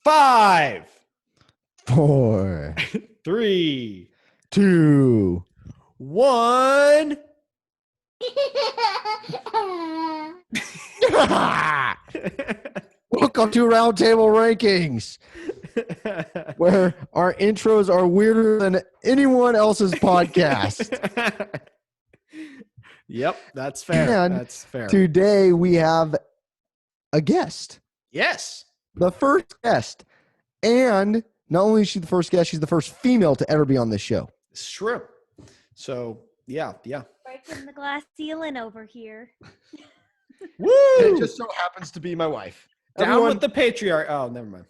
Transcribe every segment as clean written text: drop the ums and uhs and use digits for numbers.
5, 4, 3, 2. 1. Welcome to Roundtable Rankings, where our intros are weirder than anyone else's podcast. Yep, that's fair. And that's fair. Today we have a guest. Yes. The first guest. And not only is she the first guest, she's the first female to ever be on this show. It's true. So, yeah. Breaking the glass ceiling over here. Woo! It just so happens to be my wife. Down with the patriarch. Oh, never mind.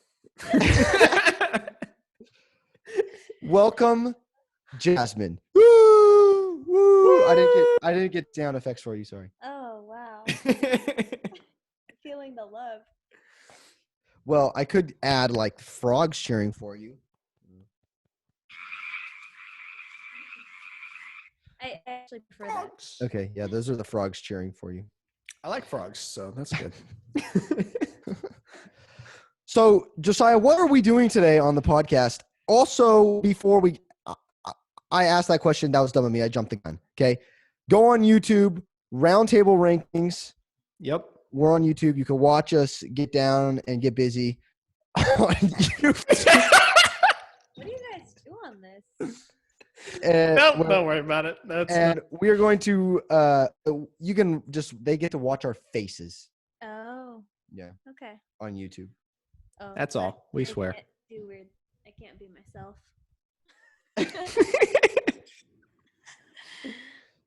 Welcome, Jasmine. Woo! Woo! I didn't get sound effects for you, sorry. Oh, wow. Feeling the love. Well, I could add like frogs cheering for you. I actually prefer that. Okay, yeah, those are the frogs cheering for you. I like frogs, so that's good. So, Josiah, what are we doing today on the podcast? Also, before I asked that question, that was dumb of me. I jumped the gun. Okay. Go on YouTube, Roundtable Rankings. Yep. We're on YouTube. You can watch us get down and get busy on YouTube. What do you guys do on this? And, Don't worry about it. we are going to, they get to watch our faces. Oh. Yeah. Okay. On YouTube. Oh, That's all. We I swear. Can't do weird. I can't be myself.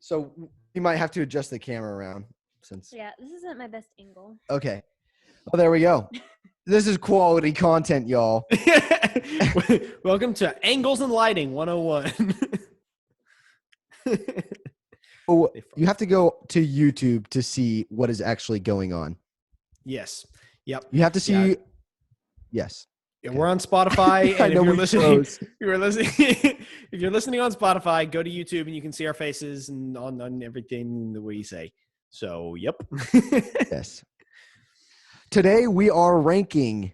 So you might have to adjust the camera around since. Yeah, this isn't my best angle. Okay. Oh, there we go. This is quality content, y'all. Welcome to Angles and Lighting 101. Oh, you have to go to YouTube to see what is actually going on. Yes. Yep. You have to see. Yeah. Yes. Yeah, Okay. we're on Spotify, I and know if you're we listening, froze. if you're listening on Spotify, go to YouTube and you can see our faces and on everything that we say. So, yep. Yes. Today we are ranking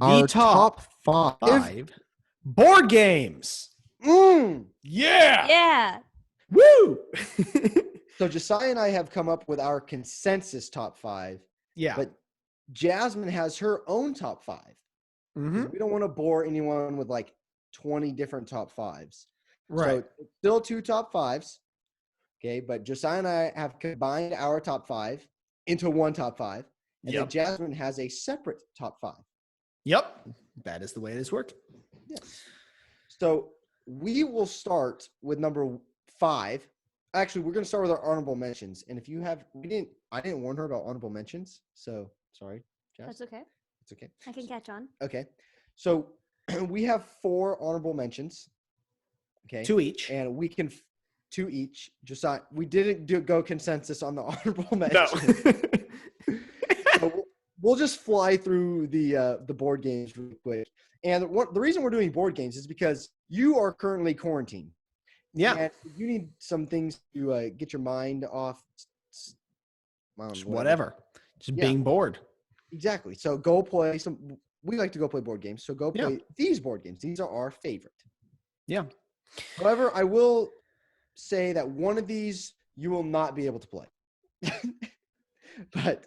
our top 5 board games. Mm. Yeah. Yeah. Woo. So Josiah and I have come up with our consensus top 5. Yeah. But Jasmine has her own top 5. Mm-hmm. We don't want to bore anyone with like 20 different top 5s. Right. So it's still 2 top 5s. Okay, but Josiah and I have combined our top 5 into one top 5. And then Jasmine has a separate top 5. Yep. That is the way it has worked. Yes. So we will start with number 5. Actually, we're going to start with our honorable mentions. And if you have, I didn't warn her about honorable mentions. So sorry, Jas. That's okay. It's okay. I can catch on. Okay. So we have 4 honorable mentions. Okay. 2 each. And we can 2 each. Josiah, we didn't go consensus on the honorable mentions. No. So we'll just fly through the board games really quick. And the reason we're doing board games is because you are currently quarantined. Yeah. And you need some things to get your mind off. Whatever. Just being bored. Exactly. So go play some. We like to go play board games. So go play these board games. These are our favorite. Yeah. However, I will say that one of these you will not be able to play. But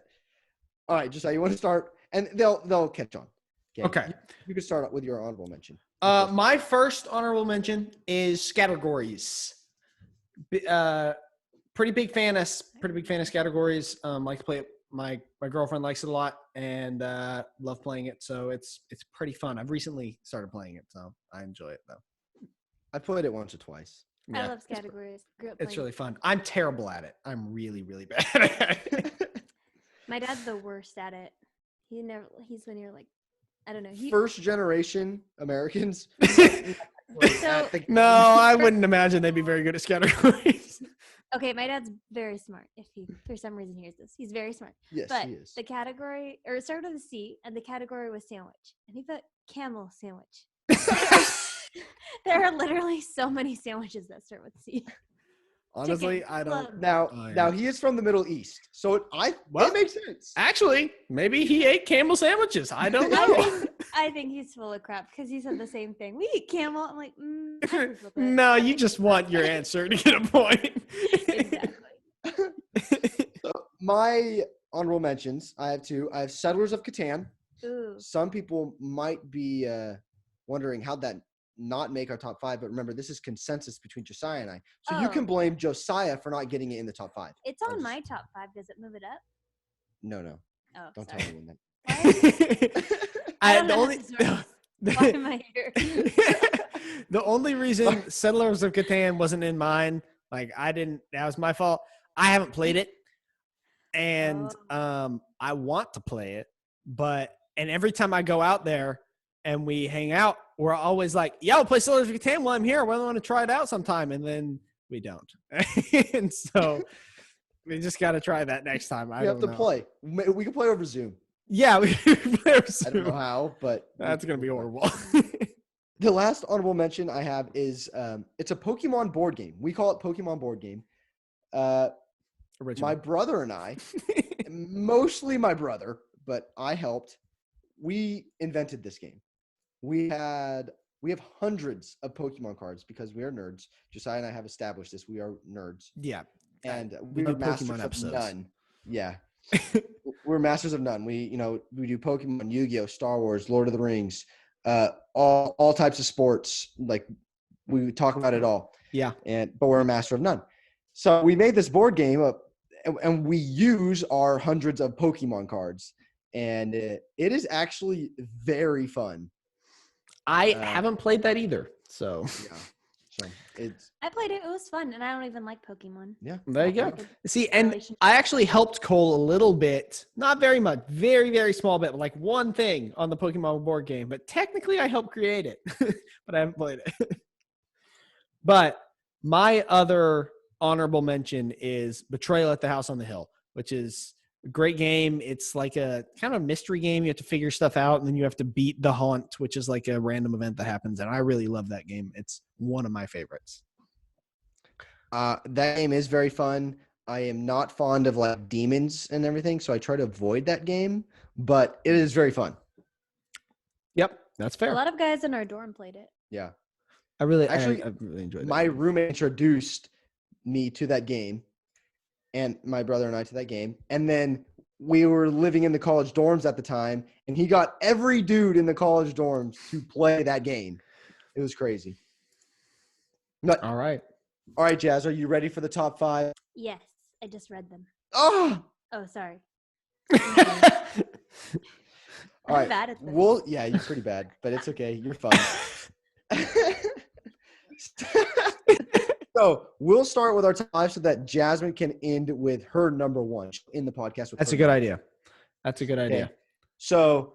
all right, Josiah, you want to start, and they'll catch on. Okay. You can start with your honorable mention. My first honorable mention is categories. Pretty big fan of categories. Like to play it. My girlfriend likes it a lot and love playing it. So it's pretty fun. I've recently started playing it, so I enjoy it though. I played it once or twice. I love categories. It's really fun. I'm terrible at it. I'm really, really bad at it. My dad's the worst at it. He's when you're like, I don't know. First generation Americans. No, I wouldn't imagine they'd be very good at categories. Okay, my dad's very smart. If he, for some reason, hears this, he's very smart. Yes, but he is. the category, or it started with a C, and the category was sandwich, and he put camel sandwich. There are literally so many sandwiches that start with C. Honestly, Chicken. I don't. Now, Oh, yeah. now he is from the Middle East, so it makes sense. Actually, maybe he ate camel sandwiches. I don't know. I think he's full of crap because he said the same thing. We eat camel. I'm like, I think with it. No, I you think just with want that. your answer to get a point. Exactly. So my honorable mentions, I have two. I have Settlers of Catan. Ooh. Some people might be wondering how'd that not make our top 5, but remember, this is consensus between Josiah and I. So you can Oh. blame Josiah for not getting it in the top 5. It's on my top 5. Does it move it up? No. Oh, Don't sorry. tell anyone Why? I don't The know only how this works. Why am I here? the only reason Settlers of Catan wasn't in mine, that was my fault. I haven't played it, and I want to play it, and every time I go out there and we hang out, we're always like, yeah, we'll play Settlers of Catan while I'm here. We want to try it out sometime, and then we don't. And so we just got to try that next time. We have to play. We can play over Zoom. Yeah, we can play over I don't know Zoom. how, but That's going to be horrible. The last honorable mention I have is it's a Pokemon board game. We call it Pokemon board game. Original. My brother and I, mostly my brother, but I helped. We invented this game. We have hundreds of Pokemon cards because we are nerds. Josiah and I have established this. We are nerds. Yeah. And We we are do masters Pokemon of episodes. none. Yeah. We're masters of none. We do Pokemon, Yu-Gi-Oh, Star Wars, Lord of the Rings, all types of sports. Like we talk about it all. Yeah. But we're a master of none. So we made this board game up, and we use our hundreds of Pokemon cards, and it is actually very fun. I haven't played that either. So Yeah. So it's I played it. It was fun, and I don't even like Pokemon. yeah. there you go. Like a See, and relationship. I actually helped Cole a little bit, not very much, very, very small bit, like one thing on the Pokemon board game, but technically I helped create it, but I haven't played it. But my other honorable mention is Betrayal at the House on the Hill, which is a great game. It's like a kind of mystery game. You have to figure stuff out, and then you have to beat the haunt, which is like a random event that happens. And I really love that game. It's one of my favorites. That game is very fun. I am not fond of like demons and everything, so I try to avoid that game, but it is very fun. Yep, that's A fair. lot of guys in our dorm played it. Yeah. I really My enjoyed that. roommate introduced me to that game, and my brother and I to that game. And then we were living in the college dorms at the time, and he got every dude in the college dorms to play that game. It was crazy. But, All right. all right, Jazz, are you ready for the top 5? Yes, I just read them. Oh, Oh, sorry. all right. I'm bad at this. Yeah, you're pretty bad, but it's okay. You're fun. So we'll start with our top 5 so that Jasmine can end with her number 1 in the podcast. With That's her a good number. idea. That's a good idea. Okay. So,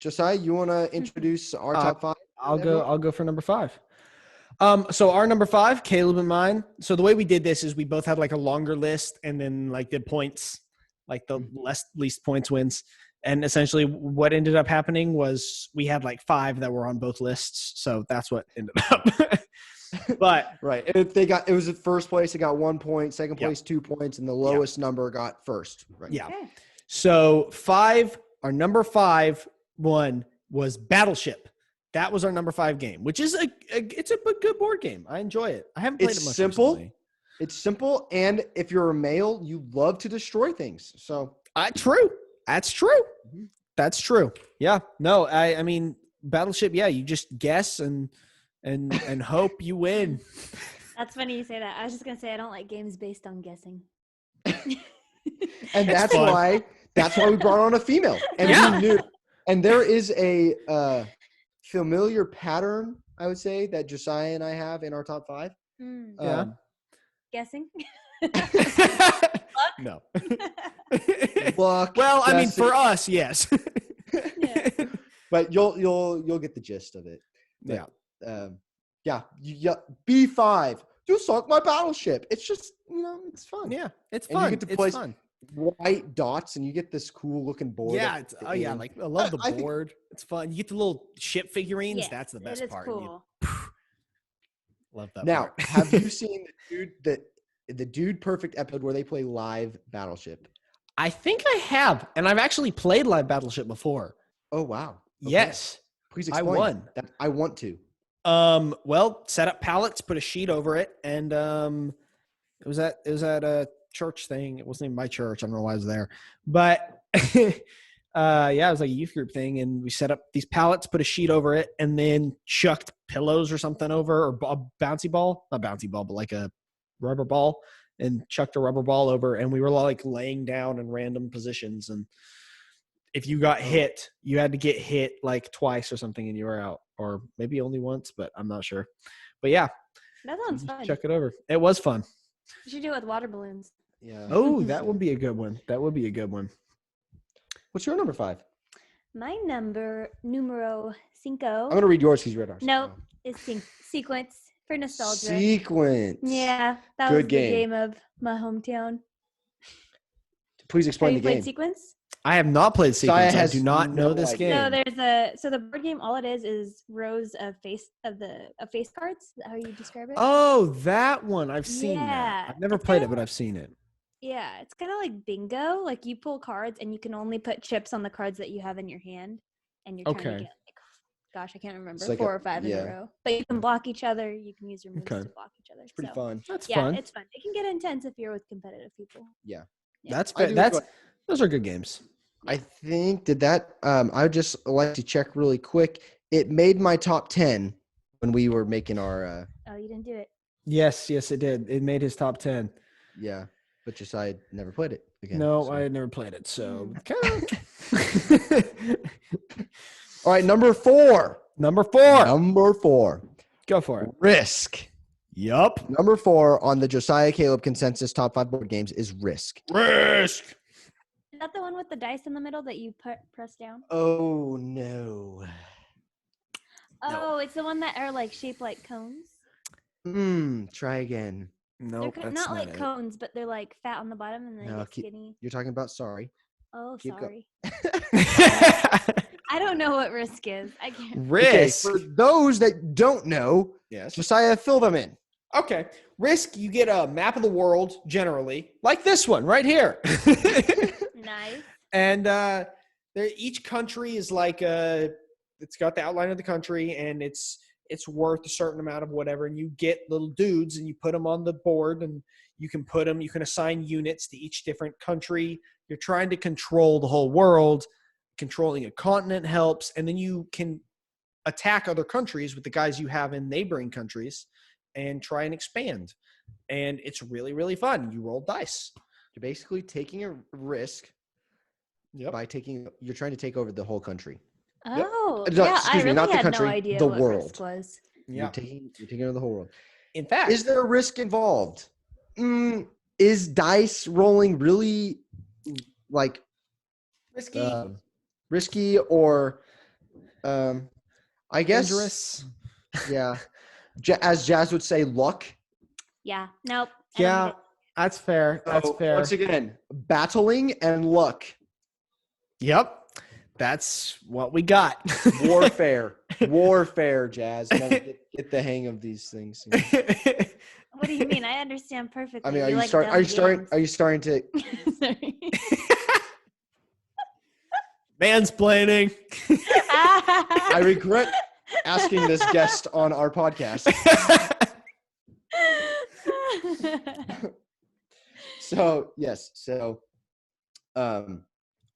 Josiah, you want to introduce our top 5? I'll go for number 5. So our number 5, Caleb and mine. So the way we did this is we both had like a longer list and then like did points, like the least points wins. And essentially what ended up happening was we had like 5 that were on both lists. So that's what ended up. But right. It was at first place. It got 1 point, second place, 2 points, and the lowest number got first. Right. yeah. Okay. So our number 5 one was Battleship. That was our number 5 game, which is it's a good board game. I enjoy it. I haven't played it much. Simple. Recently. It's simple, and if you're a male, you love to destroy things. So True. That's true. Mhm. That's true. Yeah. No, I mean Battleship. Yeah, you just guess and hope you win. That's funny you say that. I was just gonna say I don't like games based on guessing. and that's fun. why we brought on a female, and Yeah. we knew. And there is a familiar pattern, I would say, that Josiah and I have in our top 5. Yeah. Guessing. No. Luck. Well, I mean, guessing, for us, yes. Yeah. but you'll get the gist of it. Yeah. B5. You sunk my battleship. It's just it's fun. Yeah. It's And you fun. get to It's place fun. white dots, and you get this cool looking board. Yeah. at the I end. love the I think- board. It's fun. You get the little ship figurines. Yes, That's the it best is part. And you cool. Love that. Now, part. have you seen the Dude Perfect episode where they play live Battleship? I think I have, and I've actually played live Battleship before. Oh wow! Okay. Yes, Please I explain. won. That I want to. Well, set up pallets, put a sheet over it, and it was at a church thing. It wasn't even my church. I don't know why I was there, but yeah, it was like a youth group thing, and we set up these pallets, put a sheet over it, and then chucked pillows or something over, or a bouncy ball, not bouncy ball, but like a rubber ball, and chucked a rubber ball over, and we were like laying down in random positions, and if you got hit, you had to get hit like twice or something, and you were out, or maybe only once, but I'm not sure. But yeah, That sounds fun. chuck it over. It was fun. You should do it with water balloons. Yeah. Oh, that would be a good one. That would be a good one. What's your number 5? My numero cinco. I'm gonna read yours because you read ours. No, it's Sequence for nostalgia. Sequence. Yeah, that Good was the game. game of my hometown. Please Have explain you the played game. Sequence? I have not played Sequence. I has do not know no this idea. game. So the board game, all it is rows of face cards. Is that how you describe it? Oh, that one. I've seen Yeah, that. I've never it's played it, kinda but I've seen it. Yeah, it's kind of like bingo. Like you pull cards and you can only put chips on the cards that you have in your hand, and you're trying to Okay. get gosh, I can't remember, It's like 4 or 5 in a row. But you can block each other. You can use your moves Okay. to block each other. It's pretty So, fun. That's yeah, fun. it's fun. It can get intense if you're with competitive people. Yeah. Yeah. That's I fair. do That's enjoy- those are good games. I think that I would just like to check really quick. It made my top 10 when we were making our Oh, you didn't do it. Yes, it did. It made his top 10. yeah, but just I never played it again. No, so. I had never played it, so All right, number 4. Number 4. Number 4. Go for it. Risk. Yup. Number 4 on the Josiah Caleb consensus top 5 board games is Risk. Risk. Is that the one with the dice in the middle that you press down? Oh no. Oh, it's the one that are like shaped like cones. Try again. Nope, They're that's not not like it. cones, but they're like fat on the bottom and they No, get skinny. You're talking about Sorry. Oh, keep go- sorry. I don't know what Risk is. I can't. Risk. Okay, for those that don't know, Yes. Josiah, fill them in. Okay. Risk, you get a map of the world generally, like this one right here. Nice. And each country is like it's got the outline of the country, and it's worth a certain amount of whatever. And you get little dudes, and you put them on the board, and you can assign units to each different country. You're trying to control the whole world. Controlling a continent helps, and then you can attack other countries with the guys you have in neighboring countries and try and expand. And it's really, really fun. You roll dice. You're basically taking a risk by you're trying to take over the whole country. Oh, No, yeah. I excuse me, really not the had country, no idea the what world. Risk was. Yeah. You're taking over the whole world. In fact, Is there risk involved? Is dice rolling really like risky, or I guess dangerous. yeah, as Jazz would say, luck. Yeah. Nope. I don't Yeah, get it. that's fair. That's So, fair. Once again, battling and luck, Yep. That's what we got. warfare, Jazz. Now get the hang of these things. What do you mean? I understand perfectly. I mean, are You you like starting? dumb Are you starting to? Sorry. Mansplaining. I regret asking this guest on our podcast. So yes,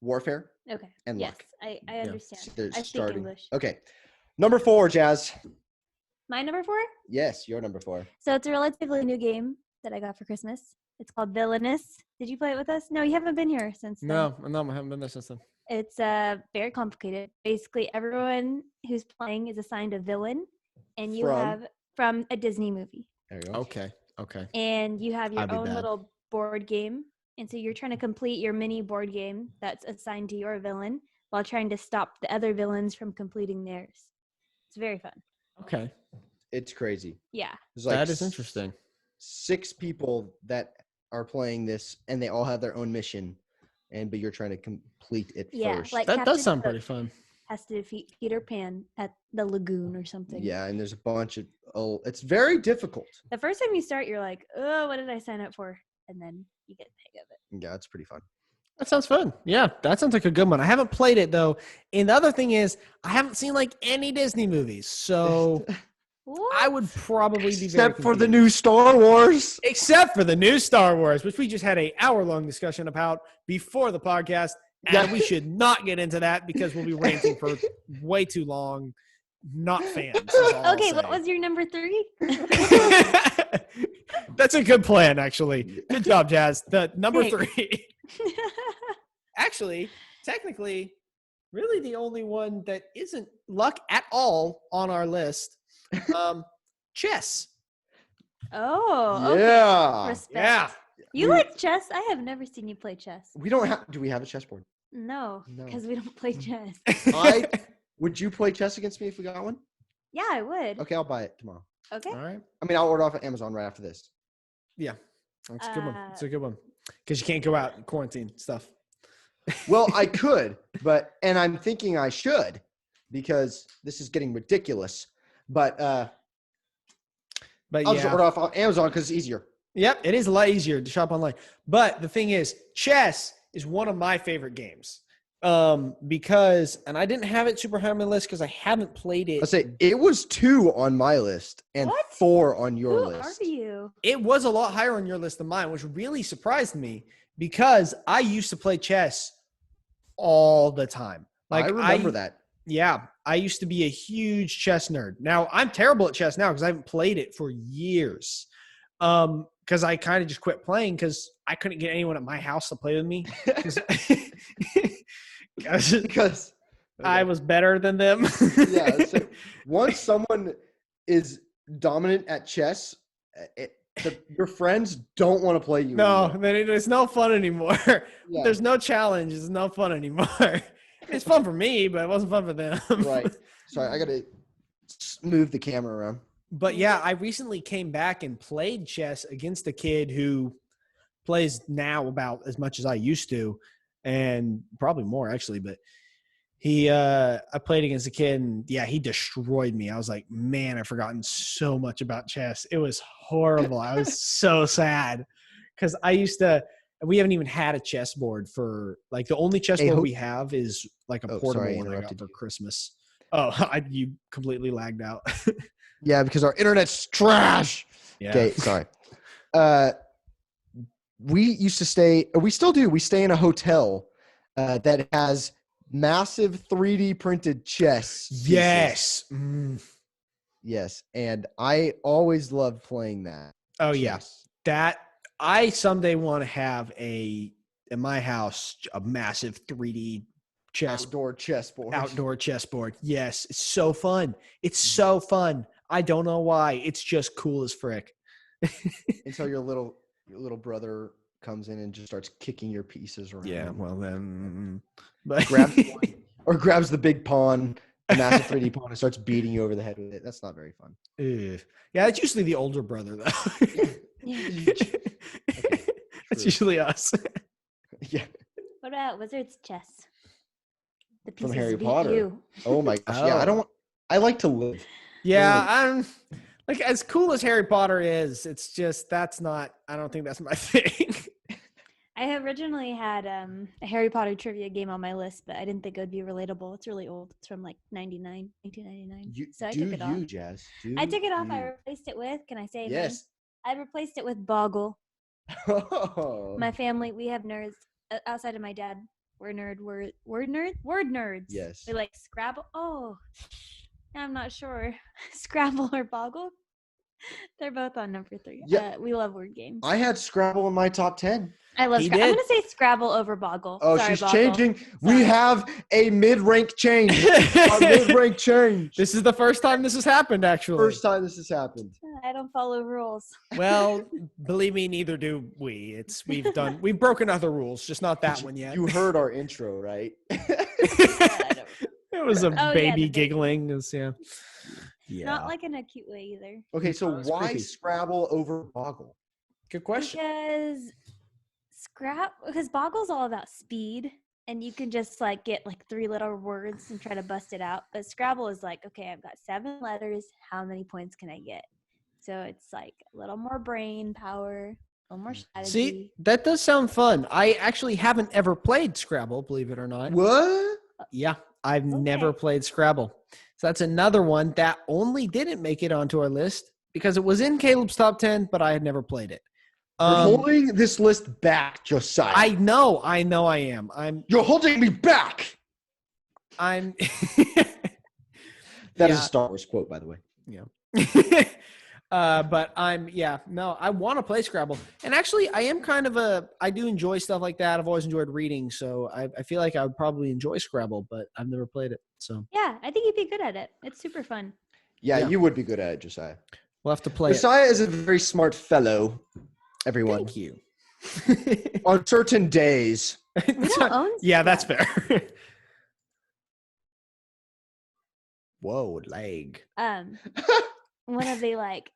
warfare Okay. and yes, luck. I Yeah. understand. So they're I speak starting. English. Okay, number 4, Jazz. My number 4? Yes, your number 4. So it's a relatively new game that I got for Christmas. It's called Villainous. Did you play it with us? No, you haven't been here since then. No, I haven't been there since then. It's very complicated. Basically, everyone who's playing is assigned a villain, and you From? have from a Disney movie. There you go. Okay. And you have your I'd be own bad. little board game. And so you're trying to complete your mini board game that's assigned to your villain while trying to stop the other villains from completing theirs. It's very fun. Okay. It's crazy. Yeah. There's That is interesting. 6 people that are playing this, and they all have their own mission, but you're trying to complete it Yeah. first. Like That Captain does sound Hook pretty fun. has to defeat Peter Pan at the lagoon or something. Yeah, and there's a bunch of It's very difficult. The first time you start, you're like, oh, what did I sign up for? And then you get the hang of it. Yeah, it's pretty fun. That sounds fun. Yeah, that sounds like a good one. I haven't played it though. And the other thing is, I haven't seen like any Disney movies, so What? I would probably be Except very for the confused. new Star Wars. Except for the new Star Wars, which we just had a hour-long discussion about before the podcast. And Yeah. we should not get into that because we'll be ranting for way too long. Not fans. is all I'll Okay, say. what was your number 3? That's a good plan, actually. Good job, Jazz. The number Thanks. 3. Actually, technically, really the only one that isn't luck at all on our list. Chess. Oh, okay. Yeah. Respect. Yeah. You like chess? I have never seen you play chess. We don't have. Do we have a chessboard? No, No. because we don't play chess. Would you play chess against me if we got one? Yeah, I would. Okay, I'll buy it tomorrow. Okay. All right. I mean, I'll order off of Amazon right after this. Yeah. That's a good one. It's a good one. Because you can't go out and quarantine stuff. Well, I could, and I'm thinking I should because this is getting ridiculous. But I'll just order off on Amazon because it's easier. Yep, it is a lot easier to shop online. But the thing is, chess is one of my favorite games. Because, and I didn't have it super high on my list because I haven't played it. I'll say it was 2 on my list and What? 4 on your Who list. are you? It was a lot higher on your list than mine, which really surprised me because I used to play chess all the time. I remember that. Yeah, I used to be a huge chess nerd. Now, I'm terrible at chess now because I haven't played it for years. Because I kind of just quit playing because I couldn't get anyone at my house to play with me. Because I was better than them. Yeah. So once someone is dominant at chess, your friends don't want to play you. No, anymore. then it's no fun anymore. Yeah. There's no challenge. It's no fun anymore. It's fun for me, but it wasn't fun for them. Right. Sorry, I got to move the camera around. But yeah, I recently came back and played chess against a kid who plays now about as much as I used to, and probably more actually. But I played against a kid, and yeah, he destroyed me. I was like, man, I've forgotten so much about chess. It was horrible. I was so sad because we haven't even had a chessboard for like the only chessboard we have is like a portable one I got for Christmas. Oh, you completely lagged out. Yeah, because our internet's trash. Yeah. Okay, sorry. We used to stay, or we still do. We stay in a hotel that has massive 3D printed chess. Yes. Yes, and I always loved playing that. Oh chess. yeah. That I someday want to have in my house a massive 3D Outdoor chessboard. Yes, it's so fun. It's so fun. I don't know why. It's just cool as frick. Until your little brother comes in and just starts kicking your pieces around. Yeah, well then, but grabs the big pawn, a massive 3D pawn, and starts beating you over the head with it. That's not very fun. Yeah, it's usually the older brother though. Yeah. It's usually us. Yeah. What about Wizard's Chess? The From pieces Harry beat Potter. you. Oh my gosh. Yeah, I like to live. Yeah, I'm like as cool as Harry Potter is. It's just I don't think that's my thing. I originally had a Harry Potter trivia game on my list, but I didn't think it would be relatable. It's really old. It's from like 1999. So I took it off. Jazz. I took it off. I replaced it with, can I say? Yes. I replaced it with Boggle. Oh. My family, we have nerds outside of my dad. We're word nerds. Yes. We like Scrabble. Oh, I'm not sure. Scrabble or Boggle. They're both on number 3. Yeah. We love word games. I had Scrabble in my top 10. I love He Scrabble. I'm did. going to say Scrabble over Boggle. Oh, Sorry, she's Boggle. changing. Sorry. We have a mid-rank change. A mid-rank change. This is the first time this has happened, actually. First time this has happened. I don't follow rules. Well, believe me, neither do we. We've broken other rules, just not that one yet. You heard our intro, right? It was a yeah, baby the giggling. It was, yeah. Not like in a cute way either. Okay, so That's why creepy. Scrabble over Boggle? Good question. Because Boggle's all about speed and you can just like get like 3 little words and try to bust it out. But Scrabble is like, okay, I've got 7 letters. How many points can I get? So it's like a little more brain power, a little more strategy. See, that does sound fun. I actually haven't ever played Scrabble, believe it or not. What? Yeah, I've never played Scrabble. So that's another one that only didn't make it onto our list because it was in Caleb's top 10, but I had never played it. You're holding this list back, Josiah. I know I am. You're holding me back. I'm That is a Star Wars quote, by the way. Yeah. But I want to play Scrabble. And actually, I am I do enjoy stuff like that. I've always enjoyed reading, so I feel like I would probably enjoy Scrabble, but I've never played it. So yeah, I think you'd be good at it. It's super fun. Yeah, you would be good at it, Josiah. We'll have to play Josiah is a very smart fellow, everyone. Thank you. On certain days. We don't own Yeah, that's fair. Whoa, lag. One of the like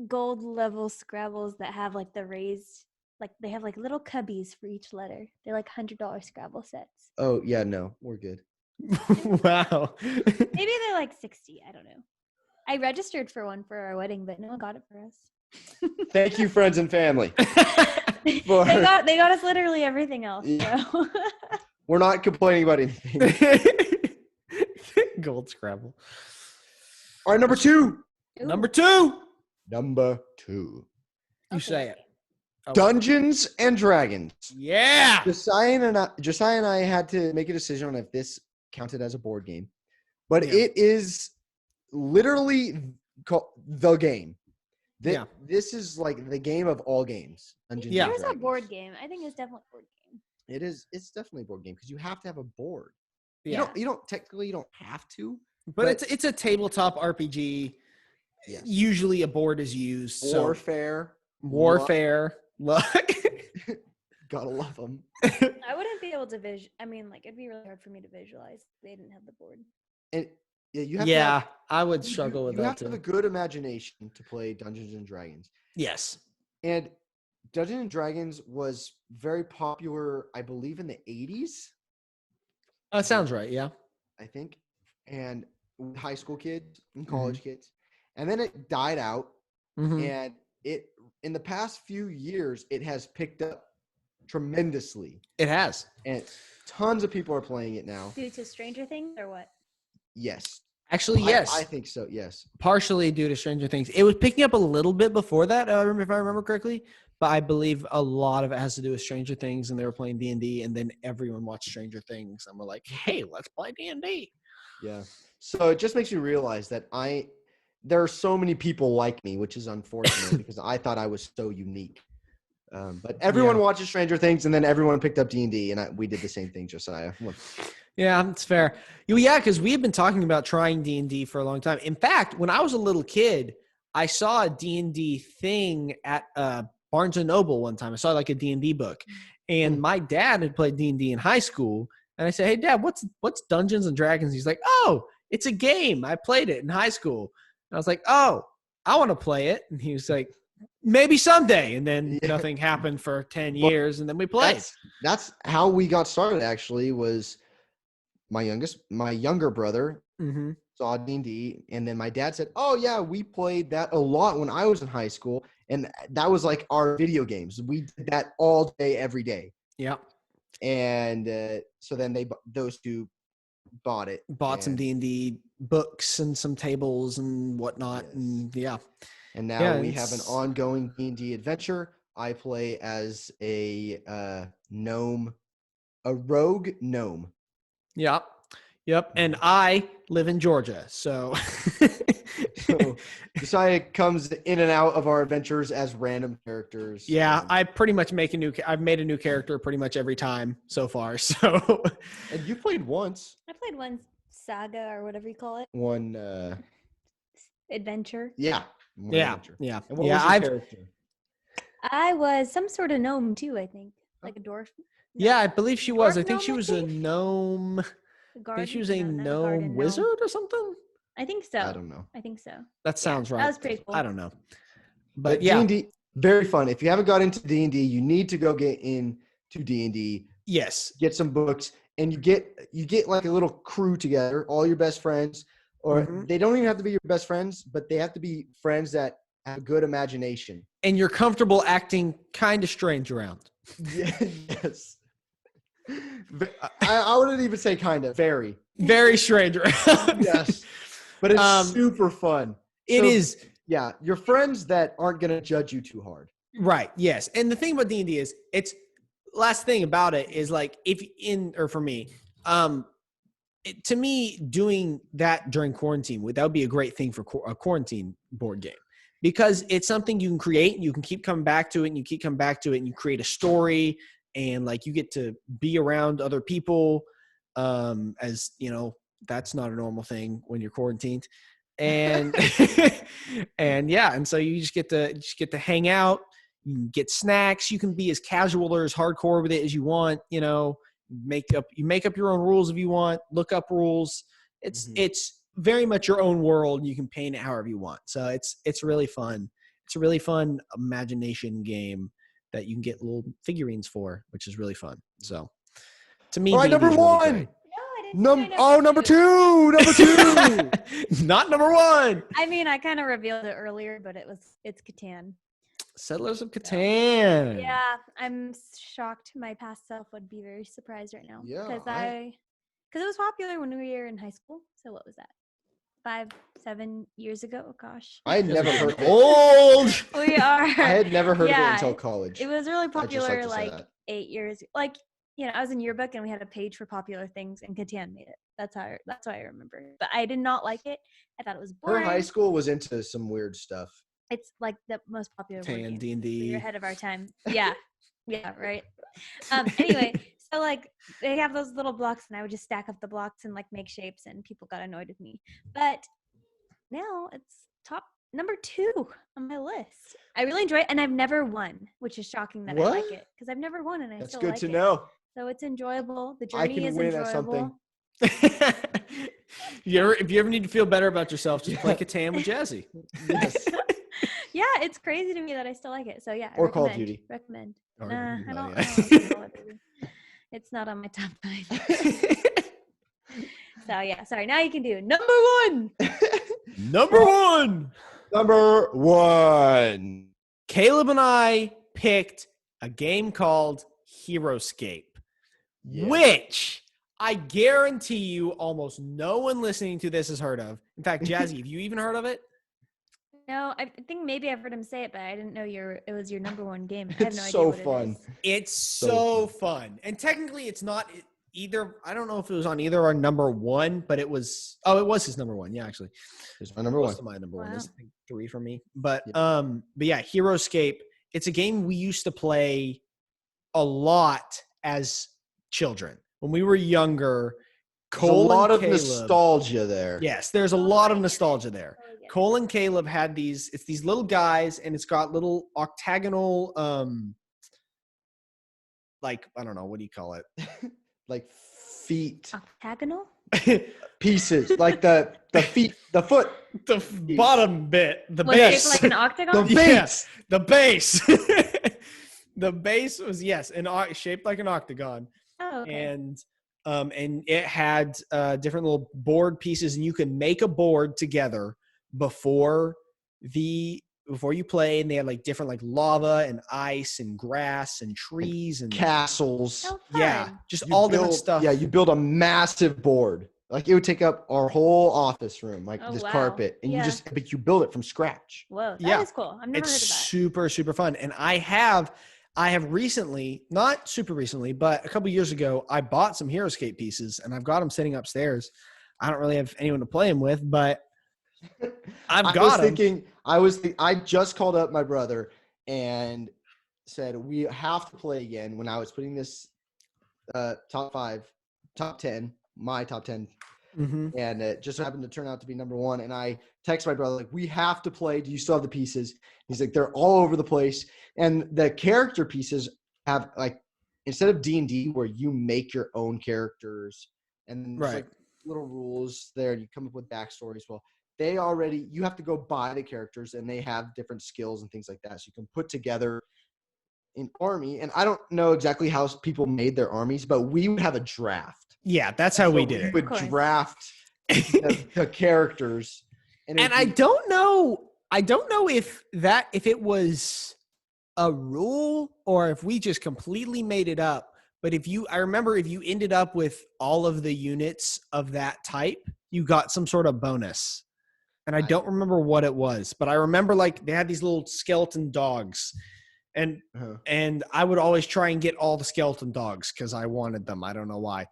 gold level Scrabbles that have like the raised, like they have like little cubbies for each letter. They're like $100 Scrabble sets. Oh yeah, no, we're good. Wow. Maybe they're like 60. I don't know. I registered for one for our wedding, but no one got it for us. Thank you, friends and family. They got us literally everything else. Yeah. So. We're not complaining about anything. Gold Scrabble. All right, number 2. Ooh. Number 2. You say it. Oh. Dungeons and Dragons. Yeah. Josiah and I had to make a decision on if this counted as a board game, but it is literally called the game. This is like the game of all games. Dungeons and There's Dragons. a board game. I think it's definitely a board game. It is. It's definitely a board game because you have to have a board. Yeah. You don't technically have to, but it's a tabletop RPG. Yes. Usually a board is used. Warfare. Look. Gotta love them. I wouldn't be able to it'd be really hard for me to visualize if they didn't have the board. And you have I would struggle with that. You have to have a good imagination to play Dungeons and Dragons. Yes. And Dungeons and Dragons was very popular, I believe, in the 80s. That sounds right, yeah. I think. And with high school kids and college kids. And then it died out. Mm-hmm. And in the past few years, it has picked up tremendously. It has. And tons of people are playing it now. Due to Stranger Things or what? Yes. Actually, yes. I think so, yes. Partially due to Stranger Things. It was picking up a little bit before that, if I remember correctly. But I believe a lot of it has to do with Stranger Things, and they were playing D&D, and then everyone watched Stranger Things, and we're like, hey, let's play D&D. Yeah. So it just makes you realize that there are so many people like me, which is unfortunate because I thought I was so unique. But everyone watches Stranger Things, and then everyone picked up D&D, and we did the same thing, Josiah. Look. Yeah, it's fair. Yeah, because we have been talking about trying D&D for a long time. In fact, when I was a little kid, I saw a D&D thing at Barnes & Noble one time. I saw like a D&D book. And my dad had played D&D in high school. And I said, hey, Dad, what's Dungeons and Dragons? He's like, oh, it's a game. I played it in high school. And I was like, oh, I want to play it. And he was like, maybe someday. And then nothing happened for 10 years. And then we played. That's how we got started, actually, was my younger brother saw D&D. And then my dad said, oh, yeah, we played that a lot when I was in high school. And that was like our video games. We did that all day, every day. Yeah. And so then those two bought it. Bought some D&D books and some tables and whatnot. Yes. And yeah. And now we have an ongoing D&D adventure. I play as a gnome, a rogue gnome. Yep. And I live in Georgia. So Josiah comes in and out of our adventures as random characters. Yeah, I pretty much I've made a new character pretty much every time so far. So and you played once. I played one saga or whatever you call it. One adventure. Yeah. Adventure. Yeah. And what was your character? I was some sort of gnome too, I think. Like a dwarf. Yeah, I believe she was. I think gnome, she was a gnome. I think she was a gnome wizard or something. I think so. I don't know. I think so. That sounds right. That was pretty cool. I don't know. But yeah. D&D, very fun. If you haven't got into D&D, you need to go get into D&D. Yes. Get some books. and you get like a little crew together, all your best friends, or they don't even have to be your best friends, but they have to be friends that have a good imagination. And you're comfortable acting kind of strange around. Yeah, yes. I wouldn't even say kind of. Very. Very strange around. Yes. But it's super fun. It is. Yeah, your friends that aren't going to judge you too hard. Right. Yes. And the thing about D&D is last thing about it is like for me, to me, doing that during quarantine that would be a great thing for a quarantine board game, because it's something you can create and you can keep coming back to it and you keep coming back to it and you create a story and like you get to be around other people, as you know, that's not a normal thing when you're quarantined. And and so you just get to hang out. You can get snacks. You can be as casual or as hardcore with it as you want. You know, you make up your own rules if you want. Look up rules. It's very much your own world. You can paint it however you want. So it's really fun. It's a really fun imagination game that you can get little figurines for, which is really fun. So to me, all right, number one. Number two. Not number one. I mean, I kind of revealed it earlier, but it's Catan. Settlers of Catan. Yeah, I'm shocked. My past self would be very surprised right now. Yeah, because it was popular when we were in high school. So what was that? 5-7 years ago? Oh, gosh. I had never heard of it. Old. We are. I had never heard of it until college. It was really popular like 8 years. Like, you know, I was in yearbook and we had a page for popular things, and Catan made it. That's why I remember. But I did not like it. I thought it was boring. Her high school was into some weird stuff. It's like the most popular board game. D&D. We're ahead of our time. Yeah. Yeah, right. Anyway, so like they have those little blocks and I would just stack up the blocks and like make shapes and people got annoyed with me. But now it's top number 2 on my list. I really enjoy it and I've never won, which is shocking that I like it because I've never won and I still like it. That's good to know. So it's enjoyable. The journey is win enjoyable. at something. If you ever need to feel better about yourself, just play Catan with Jazzy. Yes. Yeah, it's crazy to me that I still like it. So yeah, or Call of Duty. Recommend. I I don't like it. It's not on my top 5. So yeah, sorry. Now you can do number 1. Number one. Caleb and I picked a game called Heroescape, which I guarantee you almost no one listening to this has heard of. In fact, Jazzy, have you even heard of it? No, I think maybe I've heard him say it, but I didn't know it was your number 1 game. I have no idea so what fun. it is. It's so fun. And technically it's not either. I don't know if it was on either our number 1, but it was his number 1. Yeah, actually. It's my number 1. My number Wow. 1 is 3 for me. But yeah, Heroescape. It's a game we used to play a lot as children. When we were younger, There's a lot of nostalgia there. Yes, there's a lot of nostalgia there. Oh, yeah. Cole and Caleb had these little guys, and it's got little octagonal, like, I don't know, what do you call it? Like feet. Octagonal? Pieces. Like the feet, the foot. The bottom bit, the Was base. it like an octagon? The base. The base. The base was, shaped like an octagon. Oh, okay. And it had different little board pieces, and you can make a board together before you play, and they had like different like lava and ice and grass and trees and castles. Oh, yeah, fun. just all different stuff. Yeah, you build a massive board. Like it would take up our whole office room, like Oh, this wow. carpet, and Yeah. but you build it from scratch. Whoa, Yeah. that is cool. I've never It's heard of that. super, super fun. And I have recently, not super recently, but a couple years ago, I bought some Heroescape pieces, and I've got them sitting upstairs. I don't really have anyone to play them with, but I've got them. I just called up my brother and said we have to play again. When I was putting this top 10, my top 10. Mm-hmm. And it just happened to turn out to be number 1. And I text my brother, like, we have to play. Do you still have the pieces? He's like, they're all over the place. And the character pieces have, like, instead of D&D where you make your own characters and there's like little rules there and you come up with backstories. Well, you have to go buy the characters and they have different skills and things like that. So you can put together an army, and I don't know exactly how people made their armies, but we would have a draft. Yeah, that's how we did We it. would draft the characters, And I don't know if it was a rule or if we just completely made it up. But I remember if you ended up with all of the units of that type, you got some sort of bonus. And I don't remember what it was, but I remember like they had these little skeleton dogs, and I would always try and get all the skeleton dogs because I wanted them. I don't know why.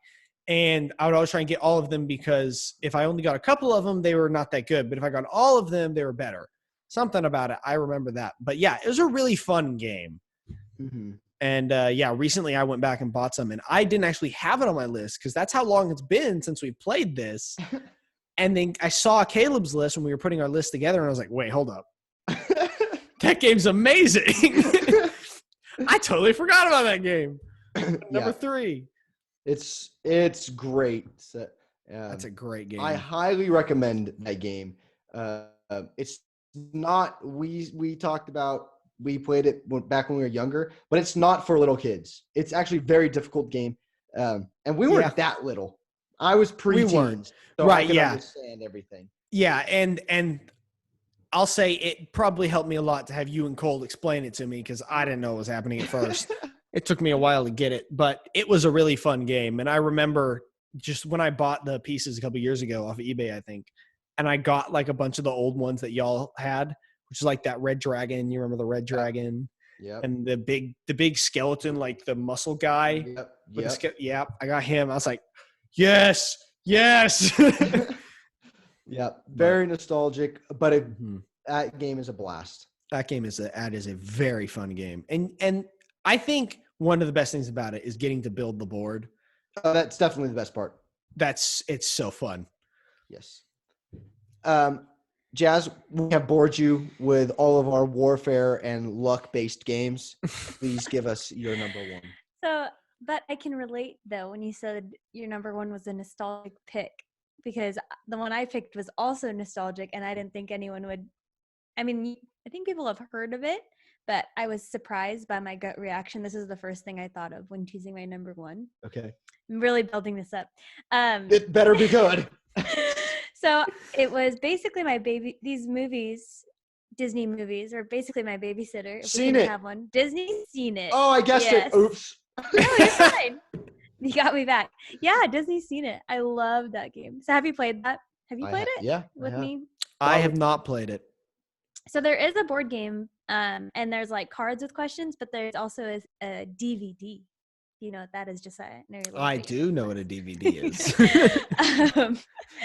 And I would always try and get all of them because if I only got a couple of them, they were not that good. But if I got all of them, they were better. Something about it. I remember that. But yeah, it was a really fun game. Mm-hmm. And recently I went back and bought some, and I didn't actually have it on my list because that's how long it's been since we played this. And then I saw Caleb's list when we were putting our list together, and I was like, wait, hold up. That game's amazing. I totally forgot about that game. Number 3. It's great. That's a great game. I highly recommend that game. It's not we talked about we played it back when we were younger, but it's not for little kids. It's actually a very difficult game, and we weren't that little. I was pre-teens, we weren't. so right? I could Yeah, understand everything. Yeah, and I'll say it probably helped me a lot to have you and Cole explain it to me because I didn't know what was happening at first. It took me a while to get it, but it was a really fun game. And I remember just when I bought the pieces a couple years ago off of eBay, I think, and I got like a bunch of the old ones that y'all had, which is like that red dragon. You remember the red dragon? Yeah. And the big skeleton, like the muscle guy. Yep. I got him. I was like, yes. Yeah. Very nostalgic, but that game is a blast. That game is a very fun game. And I think one of the best things about it is getting to build the board. That's definitely the best part. It's so fun. Yes. Jazz, we have bored you with all of our warfare and luck-based games. Please give us your number 1. So, but I can relate, though, when you said your number 1 was a nostalgic pick, because the one I picked was also nostalgic, and I didn't think anyone would. I mean, I think people have heard of it, but I was surprised by my gut reaction. This is the first thing I thought of when choosing my number 1. Okay. I'm really building this up. It better be good. So it was basically these movies, Disney movies, are basically my babysitter. If Seen we didn't it. have one. Disney's seen it. Oh, I guessed it. Oops. No, you're fine. You got me back. Yeah, Disney's seen it. I love that game. So have you played that? Have you played it? Yeah. With me? I have not played it. So there is a board game, and there's like cards with questions, but there's also a DVD. You know what that is, Josiah? I do know what a DVD is.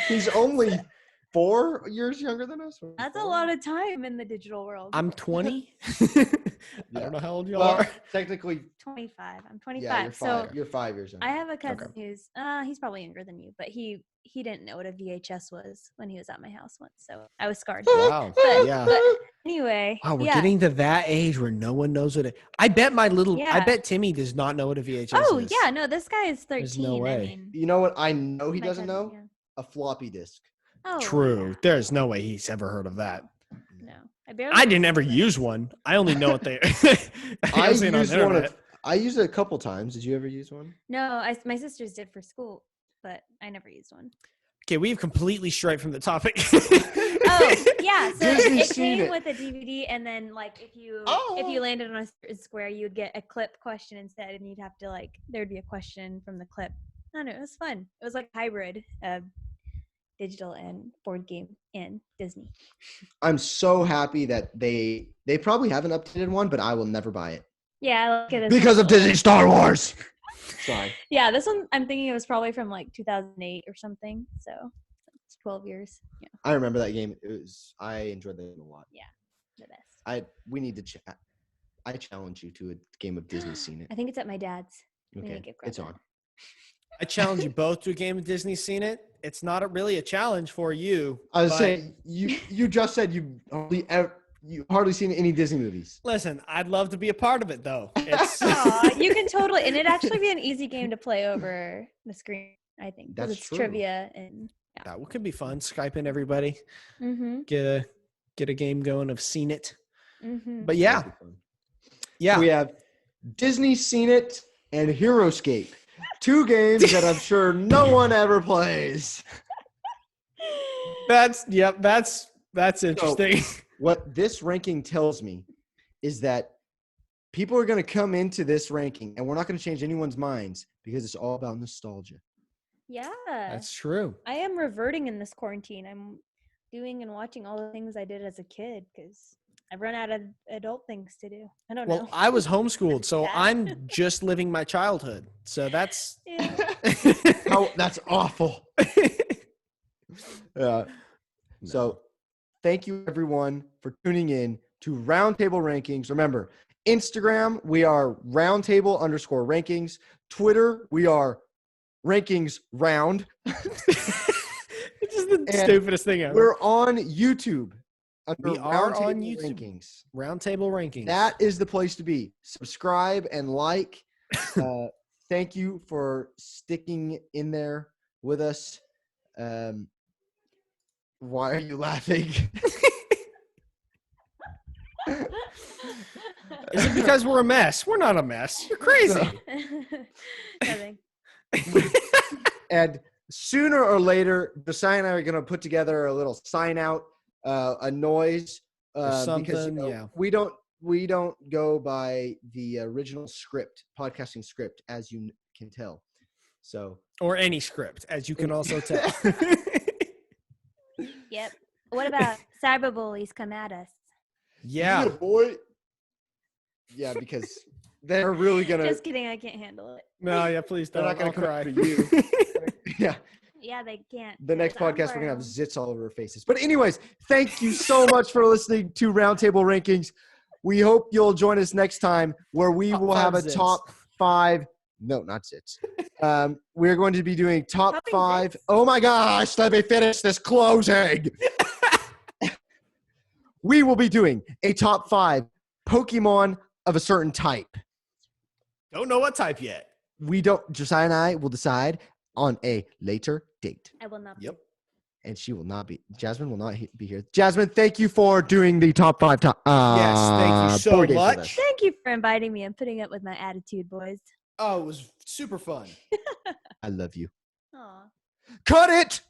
He's only 4 years younger than us. That's a lot of time in the digital world. I'm 20. I don't know how old you are. Technically 25. I'm 25. Yeah, you're 5 years younger. I have a cousin who's he's probably younger than you, but he didn't know what a VHS was when he was at my house once, so I was scarred. Wow. But anyway. Wow, we're getting to that age where no one knows what it. I bet Timmy does not know what a VHS is. Oh yeah, no, this guy is 13. There's no way. I mean, you know what? I know he doesn't know a floppy disk. Oh, true. Yeah. There's no way he's ever heard of that. No, I didn't ever use one. I only know what they. I used it a couple times. Did you ever use one? No, my sisters did for school, but I never used one. Okay, we've completely strayed from the topic. Oh yeah, so Disney's it came with a DVD, and then like if you landed on a certain square, you would get a clip question instead, and you'd have to there'd be a question from the clip. I don't know, it was fun. It was like a hybrid of digital and board game and Disney. I'm so happy that they probably have an updated one, but I will never buy it. Yeah, I like it because of Disney Star Wars. Sorry. Yeah, this one I'm thinking it was probably from like 2008 or something. So it's 12 years. Yeah. I remember that game. I enjoyed that game a lot. Yeah, the best. We need to chat. I challenge you to a game of Disney Seen It. I think it's at my dad's. Okay, it's on. I challenge you both to a game of Disney Seen It. It's not really a challenge for you. I was saying you just said you hardly seen any Disney movies. Listen, I'd love to be a part of it though. You can totally, and it'd actually be an easy game to play over the screen. I think that's it's true. Trivia and that could be fun. Skype in everybody. Mm-hmm. Get a game going of Seen It. Mm-hmm. But yeah. We have Disney Scene It, and Heroescape. 2 games that I'm sure no one ever plays. That's interesting. What this ranking tells me is that people are going to come into this ranking, and we're not going to change anyone's minds because it's all about nostalgia. Yeah. That's true. I am reverting in this quarantine. I'm doing and watching all the things I did as a kid because I've run out of adult things to do. I don't know. Well, I was homeschooled, so Sad. I'm just living my childhood. So that's Yeah. Oh, that's awful. So thank you, everyone, for tuning in to Roundtable Rankings. Remember, Instagram, we are roundtable_rankings. Twitter, we are rankings round. It's just the stupidest thing ever. We're on YouTube. We are on Roundtable YouTube. Rankings. Roundtable Rankings. That is the place to be. Subscribe and like. Thank you for sticking in there with us. Why are you laughing? Is it because we're a mess? We're not a mess. You're crazy. Nothing. And sooner or later, Josiah and I are going to put together a little sign out, a noise, because something, we don't go by the original script, podcasting script, as you can tell. So, or any script, as you can also tell. Yep. What about cyberbullies come at us? Yeah. boy. Yeah, because they're really gonna. Just kidding. I can't handle it. No, yeah, please They're don't. not gonna I'll come cry. after you. Yeah. Yeah, they can't. The next I'm podcast, we're gonna have brown. zits all over our faces. But anyways, thank you so much for listening to Roundtable Rankings. We hope you'll join us next time where we Top will five have a zits. top 5. No, not zits. We're going to be doing top Topping 5. zits? Oh my gosh, let me finish this closing. We will be doing a top 5 Pokemon of a certain type. Don't know what type yet. Josiah and I will decide on a later date. I will not. Yep. And she will not be. Jasmine will not be here. Jasmine, thank you for doing the top 5. Yes, thank you so board games with much. us. Thank you for inviting me and putting up with my attitude, boys. Oh, it was super fun. I love you. Aw. Cut it!